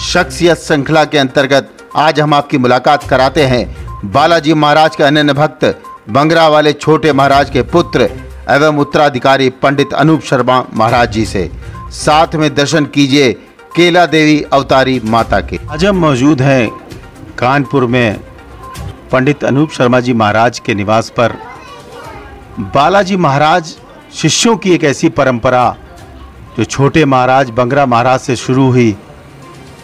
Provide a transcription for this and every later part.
शख्सियत श्रृंखला के अंतर्गत आज हम आपकी मुलाकात कराते हैं बालाजी महाराज के अनन्य भक्त बंगरा वाले छोटे महाराज के पुत्र एवं उत्तराधिकारी पंडित अनूप शर्मा महाराज जी से। साथ में दर्शन कीजिए केला देवी अवतारी माता के। आज हम मौजूद हैं कानपुर में पंडित अनूप शर्मा जी महाराज के निवास पर। बालाजी महाराज शिष्यों की एक ऐसी परंपरा जो छोटे महाराज बंगरा महाराज से शुरू हुई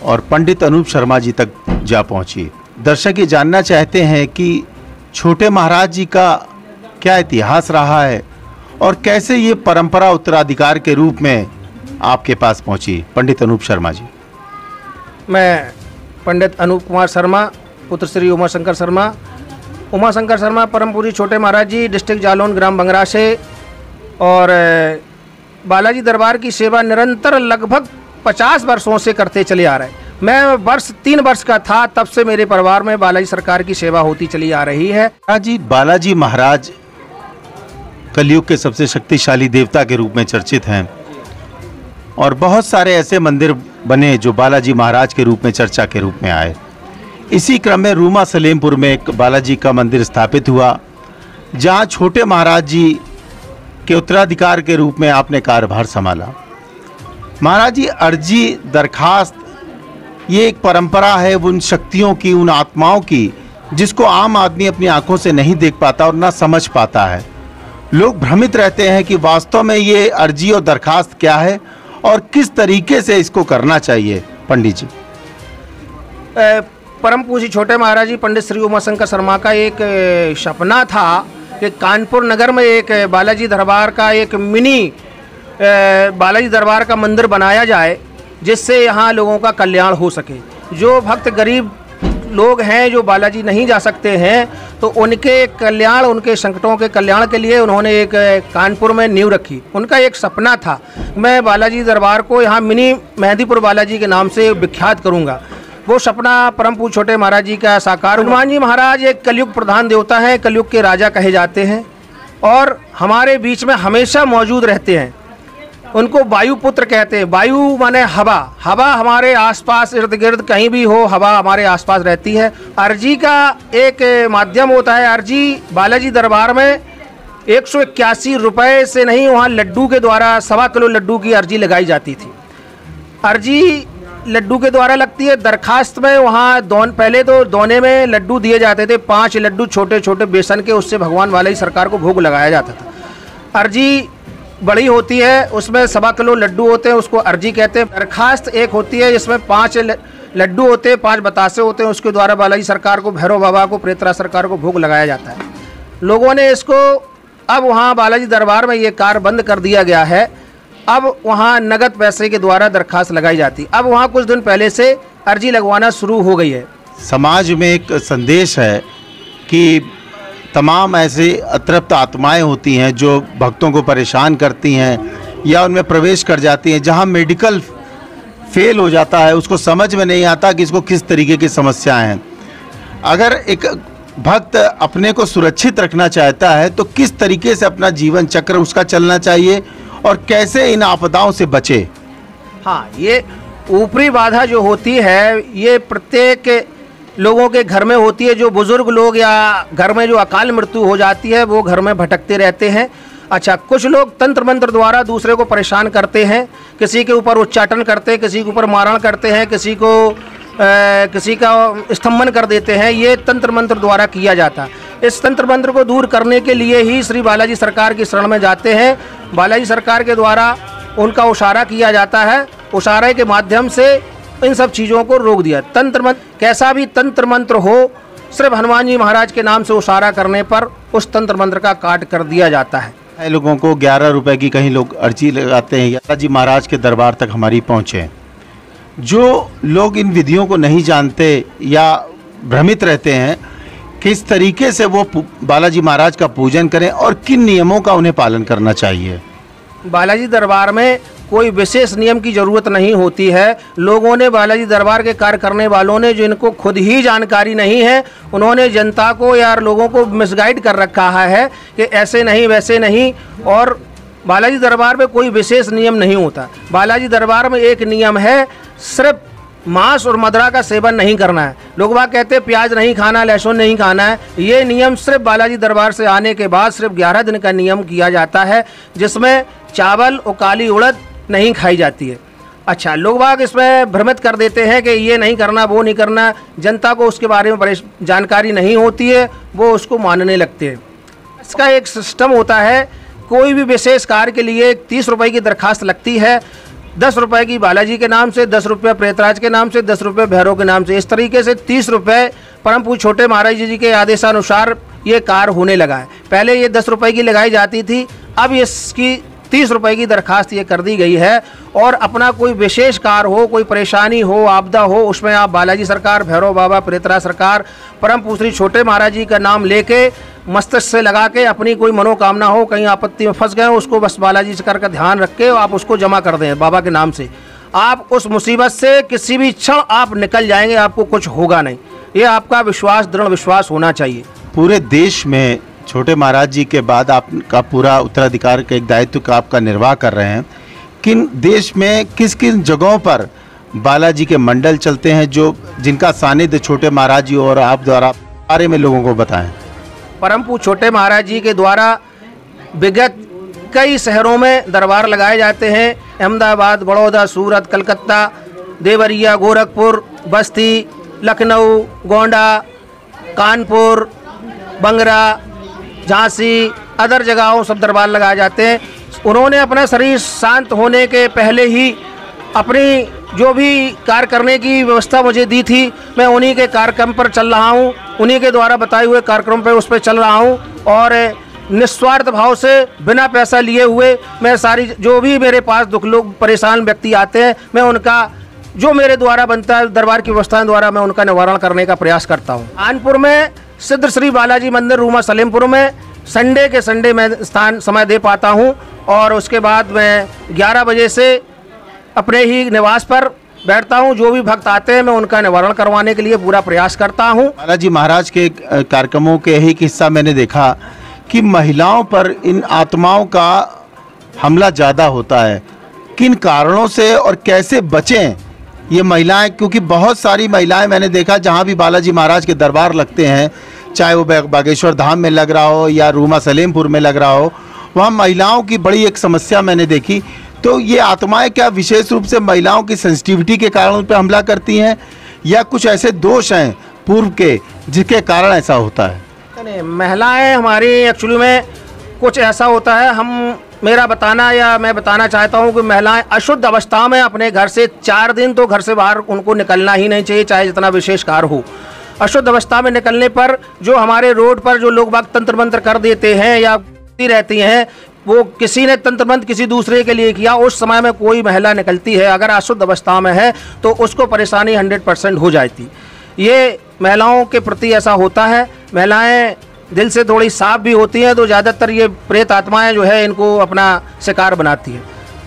और पंडित अनूप शर्मा जी तक जा पहुंची। दर्शक ये जानना चाहते हैं कि छोटे महाराज जी का क्या इतिहास रहा है और कैसे ये परंपरा उत्तराधिकार के रूप में आपके पास पहुंची। पंडित अनूप शर्मा जी। मैं पंडित अनूप कुमार शर्मा, पुत्र श्री उमाशंकर शर्मा, उमाशंकर शर्मा परम पूज्य छोटे महाराज जी, डिस्ट्रिक्ट जालौन, ग्राम बंगरा से, और बालाजी दरबार की सेवा निरंतर लगभग 50 वर्षों से करते चले आ रहे हैं। मैं 3 वर्ष का था तब से मेरे परिवार में बालाजी सरकार की सेवा होती चली आ रही है। जी, बालाजी महाराज कलयुग के सबसे शक्तिशाली देवता के रूप में चर्चित हैं और बहुत सारे ऐसे मंदिर बने जो बालाजी महाराज के रूप में चर्चा के रूप में आए। इसी क्रम में रूमा सलेमपुर में एक बालाजी का मंदिर स्थापित हुआ जहां छोटे महाराज जी के उत्तराधिकार के रूप में आपने कार्यभार संभाला। महाराज जी, अर्जी दरखास्त ये एक परंपरा है उन शक्तियों की, उन आत्माओं की जिसको आम आदमी अपनी आंखों से नहीं देख पाता और ना समझ पाता है। लोग भ्रमित रहते हैं कि वास्तव में ये अर्जी और दरखास्त क्या है और किस तरीके से इसको करना चाहिए। पंडित जी। परम पूज्य छोटे महाराज जी पंडित श्री उमाशंकर शर्मा का एक सपना था कि कानपुर नगर में एक बालाजी दरबार का एक मिनी बालाजी दरबार का मंदिर बनाया जाए जिससे यहाँ लोगों का कल्याण हो सके। जो भक्त गरीब लोग हैं जो बालाजी नहीं जा सकते हैं तो उनके कल्याण, उनके संकटों के कल्याण के लिए उन्होंने एक कानपुर में नींव रखी। उनका एक सपना था, मैं बालाजी दरबार को यहाँ मिनी मेहंदीपुर बालाजी के नाम से विख्यात करूँगा। वो सपना परम पूज्य छोटे महाराज जी का साकार। हनुमान जी महाराज एक कलयुग प्रधान देवता हैं, कलयुग के राजा कहे जाते हैं और हमारे बीच में हमेशा मौजूद रहते हैं। उनको वायु पुत्र कहते हैं। वायु माने हवा, हवा हमारे आसपास इर्द गिर्द कहीं भी हो हवा हमारे आसपास रहती है। अर्जी का एक माध्यम होता है। अर्जी बालाजी दरबार में 181 रुपये से नहीं, वहाँ लड्डू के द्वारा 1.25 किलो लड्डू की अर्जी लगाई जाती थी। अर्जी लड्डू के द्वारा लगती है। दरखास्त में वहाँ पहले तो दोने में लड्डू दिए जाते थे, 5 लड्डू छोटे छोटे बेसन के, उससे भगवान बालाजी सरकार को भोग लगाया जाता था। अर्जी बड़ी होती है, उसमें 1.25 किलो लड्डू होते हैं, उसको अर्जी कहते हैं। दरखास्त एक होती है जिसमें 5 लड्डू होते हैं, 5 बतासे होते हैं, उसके द्वारा बालाजी सरकार को, भैरव बाबा को, प्रेतराज सरकार को भोग लगाया जाता है। लोगों ने इसको अब वहाँ बालाजी दरबार में ये कार्य बंद कर दिया गया है। अब वहाँ नगद पैसे के द्वारा दरखास्त लगाई जाती। अब वहाँ कुछ दिन पहले से अर्जी लगवाना शुरू हो गई है। समाज में एक संदेश है कि तमाम ऐसे अतृप्त आत्माएं होती हैं जो भक्तों को परेशान करती हैं या उनमें प्रवेश कर जाती हैं। जहां मेडिकल फेल हो जाता है उसको समझ में नहीं आता कि इसको किस तरीके की समस्याएं हैं। अगर एक भक्त अपने को सुरक्षित रखना चाहता है तो किस तरीके से अपना जीवन चक्र उसका चलना चाहिए और कैसे इन आपदाओं से बचे? हाँ, ये ऊपरी बाधा जो होती है ये प्रत्येक लोगों के घर में होती है। जो बुजुर्ग लोग या घर में जो अकाल मृत्यु हो जाती है वो घर में भटकते रहते हैं। अच्छा, कुछ लोग तंत्र मंत्र द्वारा दूसरे को परेशान करते हैं, किसी के ऊपर उच्चाटन करते हैं, किसी के ऊपर मारण करते हैं, किसी का स्तंभन कर देते हैं। ये तंत्र मंत्र द्वारा किया जाता है। इस तंत्र मंत्र को दूर करने के लिए ही श्री बालाजी सरकार की शरण में जाते हैं। बालाजी सरकार के द्वारा उनका उशारा किया जाता है। उशारे के माध्यम से इन सब चीज़ों को रोक दिया। तंत्र मंत्र, कैसा भी तंत्र मंत्र हो, सिर्फ हनुमान जी महाराज के नाम से उशारा करने पर उस तंत्र मंत्र का काट कर दिया जाता है। लोगों को 11 रुपए की कहीं लोग अर्जी लगाते हैं। बालाजी महाराज के दरबार तक हमारी पहुँचे। जो लोग इन विधियों को नहीं जानते या भ्रमित रहते हैं, किस तरीके से वो बालाजी महाराज का पूजन करें और किन नियमों का उन्हें पालन करना चाहिए? बालाजी दरबार में कोई विशेष नियम की ज़रूरत नहीं होती है। लोगों ने, बालाजी दरबार के कार्य करने वालों ने, जिनको खुद ही जानकारी नहीं है, उन्होंने जनता को या लोगों को मिसगाइड कर रखा है कि ऐसे नहीं वैसे नहीं। और बालाजी दरबार में कोई विशेष नियम नहीं होता। बालाजी दरबार में एक नियम है, सिर्फ मांस और मदिरा का सेवन नहीं करना है। लोग बाग कहते हैं प्याज नहीं खाना, लहसुन नहीं खाना है। ये नियम सिर्फ बालाजी दरबार से आने के बाद सिर्फ 11 दिन का नियम किया जाता है, जिसमें चावल और काली उड़द नहीं खाई जाती है। अच्छा, लोग बाग इसमें भ्रमित कर देते हैं कि ये नहीं करना, वो नहीं करना। जनता को उसके बारे में जानकारी नहीं होती है, वो उसको मानने लगते हैं। इसका एक सिस्टम होता है, कोई भी विशेष कार्य के लिए 30 रुपये की दरखास्त लगती है। 10 रुपये की बालाजी के नाम से, 10 रुपये प्रेतराज के नाम से, 10 रुपये भैरव के नाम से। इस तरीके से 30 रुपये परम पूज्य छोटे महाराज जी के आदेशानुसार ये कार्य होने लगा है। पहले ये 10 रुपये की लगाई जाती थी, अब इसकी 30 रुपये की दरखास्त ये कर दी गई है। और अपना कोई विशेष कार्य हो, कोई परेशानी हो, आपदा हो, उसमें आप बालाजी सरकार, भैरव बाबा, प्रेतराज सरकार, परम पूज्य छोटे महाराज जी का नाम लेके मस्तिष्क से लगा के अपनी कोई मनोकामना हो, कहीं आपत्ति में फंस गए, उसको बस बालाजी सरकार का ध्यान रख के आप उसको जमा कर दें बाबा के नाम से। आप उस मुसीबत से किसी भी क्षण आप निकल जाएंगे, आपको कुछ होगा नहीं। ये आपका विश्वास, दृढ़ विश्वास होना चाहिए। पूरे देश में छोटे महाराज जी के बाद आपका पूरा उत्तराधिकार के एक दायित्व का आपका निर्वाह कर रहे हैं। किन देश में किस किन जगहों पर बालाजी के मंडल चलते हैं जो जिनका सानिध्य छोटे महाराज जी और आप द्वारा बारे में लोगों को बताएं? परम पूज्य छोटे महाराज जी के द्वारा विगत कई शहरों में दरबार लगाए जाते हैं। अहमदाबाद, बड़ौदा, सूरत, कलकत्ता, देवरिया, गोरखपुर, बस्ती, लखनऊ, गोंडा, कानपुर, बंगरा, झांसी, अदर जगहों सब दरबार लगाए जाते हैं। उन्होंने अपना शरीर शांत होने के पहले ही अपनी जो भी कार्य करने की व्यवस्था मुझे दी थी, मैं उन्हीं के कार्यक्रम पर चल रहा हूँ, उन्हीं के द्वारा बताए हुए कार्यक्रम पर उस पर चल रहा हूँ। और निस्वार्थ भाव से बिना पैसा लिए हुए मैं सारी जो भी मेरे पास दुख लोग परेशान व्यक्ति आते हैं, मैं उनका जो मेरे द्वारा बनता है दरबार की व्यवस्थाएं द्वारा मैं उनका निवारण करने का प्रयास करता हूँ। कानपुर में सिद्ध श्री बालाजी मंदिर रूमा सलेमपुर में संडे के संडे मैं समय दे पाता हूँ, और उसके बाद मैं 11 बजे से अपने ही निवास पर बैठता हूँ। जो भी भक्त आते हैं मैं उनका निवारण करवाने के लिए पूरा प्रयास करता हूँ। बालाजी महाराज के कार्यक्रमों के एक हिस्सा मैंने देखा कि महिलाओं पर इन आत्माओं का हमला ज़्यादा होता है। किन कारणों से और कैसे बचें ये महिलाएं? क्योंकि बहुत सारी महिलाएं मैंने देखा जहां भी बालाजी महाराज के दरबार लगते हैं, चाहे वो बागेश्वर धाम में लग रहा हो या रूमा सलेमपुर में लग रहा हो, वहाँ महिलाओं की बड़ी एक समस्या मैंने देखी। तो ये आत्माएं क्या विशेष रूप से महिलाओं की सेंसिटिविटी के कारण उन पर हमला करती हैं, या कुछ ऐसे दोष हैं पूर्व के जिसके कारण ऐसा होता है? नहीं, महिलाएं हमारी एक्चुअली में कुछ ऐसा होता है, मेरा बताना या मैं बताना चाहता हूं कि महिलाएं अशुद्ध अवस्था में अपने घर से 4 दिन तो घर से बाहर उनको निकलना ही नहीं चाहिए, चाहे जितना विशेष कार्य हो। अशुद्ध अवस्था में निकलने पर जो हमारे रोड पर जो लोग बाग तंत्र मंत्र कर देते हैं या रहती हैं, वो किसी ने तंत्र मंत्र किसी दूसरे के लिए किया, उस समय में कोई महिला निकलती है अगर अशुद्ध अवस्था में है तो उसको परेशानी 100% हो जाती। ये महिलाओं के प्रति ऐसा होता है। महिलाएं दिल से थोड़ी साफ भी होती हैं, तो ज़्यादातर ये प्रेत आत्माएं जो है इनको अपना शिकार बनाती हैं।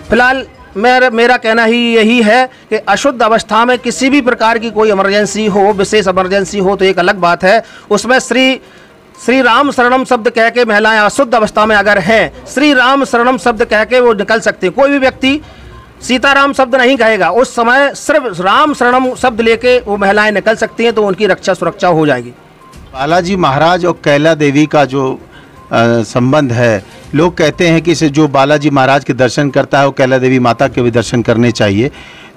फिलहाल मेरा कहना ही यही है कि अशुद्ध अवस्था में किसी भी प्रकार की कोई इमरजेंसी हो, विशेष इमरजेंसी हो तो एक अलग बात है, उसमें श्री राम शरणम शब्द कह के महिलाएं अशुद्ध अवस्था में अगर हैं, श्री राम शरणम शब्द कह के वो निकल सकते हैं। कोई भी व्यक्ति सीताराम शब्द नहीं कहेगा, उस समय सिर्फ राम शरणम शब्द लेके वो महिलाएं निकल सकती हैं, तो उनकी रक्षा सुरक्षा हो जाएगी। बालाजी महाराज और कैला देवी का जो संबंध है, लोग कहते हैं कि इसे जो बालाजी महाराज के दर्शन करता है वो कैला देवी माता के भी दर्शन करने चाहिए,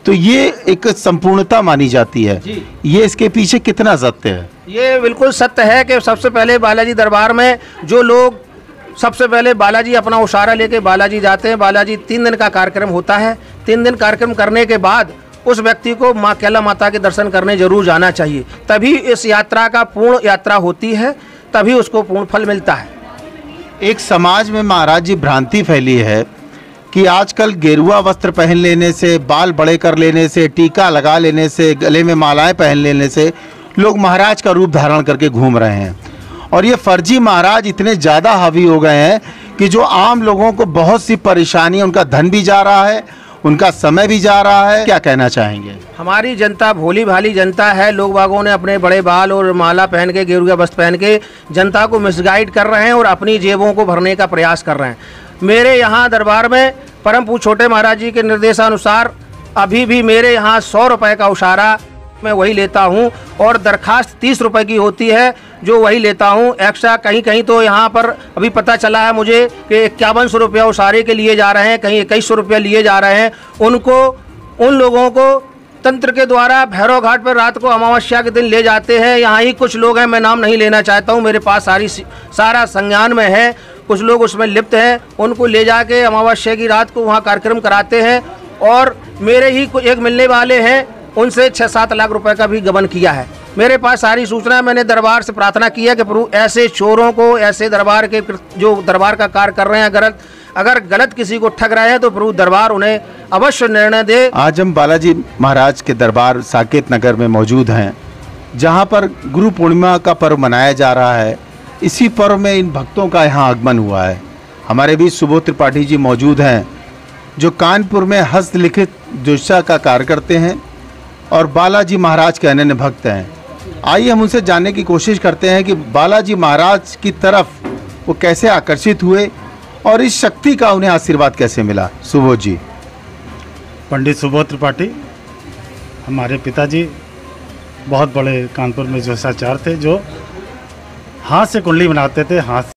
तो ये एक संपूर्णता मानी जाती है। ये इसके पीछे कितना सत्य है? ये बिल्कुल सत्य है कि सबसे पहले बालाजी दरबार में जो लोग सबसे पहले बालाजी अपना उशारा लेके बालाजी जाते हैं। बालाजी 3 दिन का कार्यक्रम होता है। 3 दिन कार्यक्रम करने के बाद उस व्यक्ति को माँ कैला माता के दर्शन करने जरूर जाना चाहिए, तभी इस यात्रा का पूर्ण यात्रा होती है, तभी उसको पूर्ण फल मिलता है। एक समाज में महाराज जी भ्रांति फैली है कि आजकल गेरुआ वस्त्र पहन लेने से, बाल बड़े कर लेने से, टीका लगा लेने से, गले में मालाएं पहन लेने से लोग महाराज का रूप धारण करके घूम रहे हैं, और ये फर्जी महाराज इतने ज़्यादा हावी हो गए हैं कि जो आम लोगों को बहुत सी परेशानी, उनका धन भी जा रहा है, उनका समय भी जा रहा है। क्या कहना चाहेंगे? हमारी जनता भोली भाली जनता है। लोग बागों ने अपने बड़े बाल और माला पहन के, गेरुआ वस्त्र पहन के जनता को मिसगाइड कर रहे हैं और अपनी जेबों को भरने का प्रयास कर रहे हैं। मेरे यहाँ दरबार में परम पूज्य छोटे महाराज जी के निर्देशानुसार अभी भी मेरे यहाँ 100 रुपये का उशारा मैं वही लेता हूँ और दरखास्त 30 रुपये की होती है जो वही लेता हूँ। एक्स्ट्रा कहीं कहीं तो यहाँ पर अभी पता चला है मुझे कि 5100 रुपया उशारे के लिए जा रहे हैं, कहीं 2100 रुपया लिए जा रहे हैं। उन लोगों को तंत्र के द्वारा भैरव घाट पर रात को अमावस्या के दिन ले जाते हैं। यहाँ ही कुछ लोग हैं, मैं नाम नहीं लेना चाहता हूँ, मेरे पास सारा संज्ञान में है, कुछ लोग उसमें लिप्त हैं। उनको ले जाके अमावस्या की रात को वहाँ कार्यक्रम कराते हैं और मेरे ही एक मिलने वाले हैं, उनसे 6-7 लाख रुपए का भी गबन किया है। मेरे पास सारी सूचना, मैंने दरबार से प्रार्थना की है कि प्रभु ऐसे चोरों को, ऐसे दरबार के जो दरबार का कार्य कर रहे हैं, अगर गलत किसी को ठग रहे हैं तो प्रभु दरबार उन्हें अवश्य निर्णय दे। आज हम बालाजी महाराज के दरबार साकेत नगर में मौजूद हैं, जहां पर गुरु पूर्णिमा का पर्व मनाया जा रहा है। इसी पर्व में इन भक्तों का यहाँ आगमन हुआ है। हमारे बीच सुबोध त्रिपाठी जी मौजूद हैं, जो कानपुर में हस्तलिखित ज्योतिषा का कार्य करते हैं और बालाजी महाराज के अनन्य भक्त हैं। आइए हम उनसे जानने की कोशिश करते हैं कि बालाजी महाराज की तरफ वो कैसे आकर्षित हुए और इस शक्ति का उन्हें आशीर्वाद कैसे मिला। सुबोध जी। पंडित सुबोध त्रिपाठी हमारे पिताजी बहुत बड़े कानपुर में ज्योतिषाचार्य थे, जो हाथ से कुंडली बनाते थे, हाथ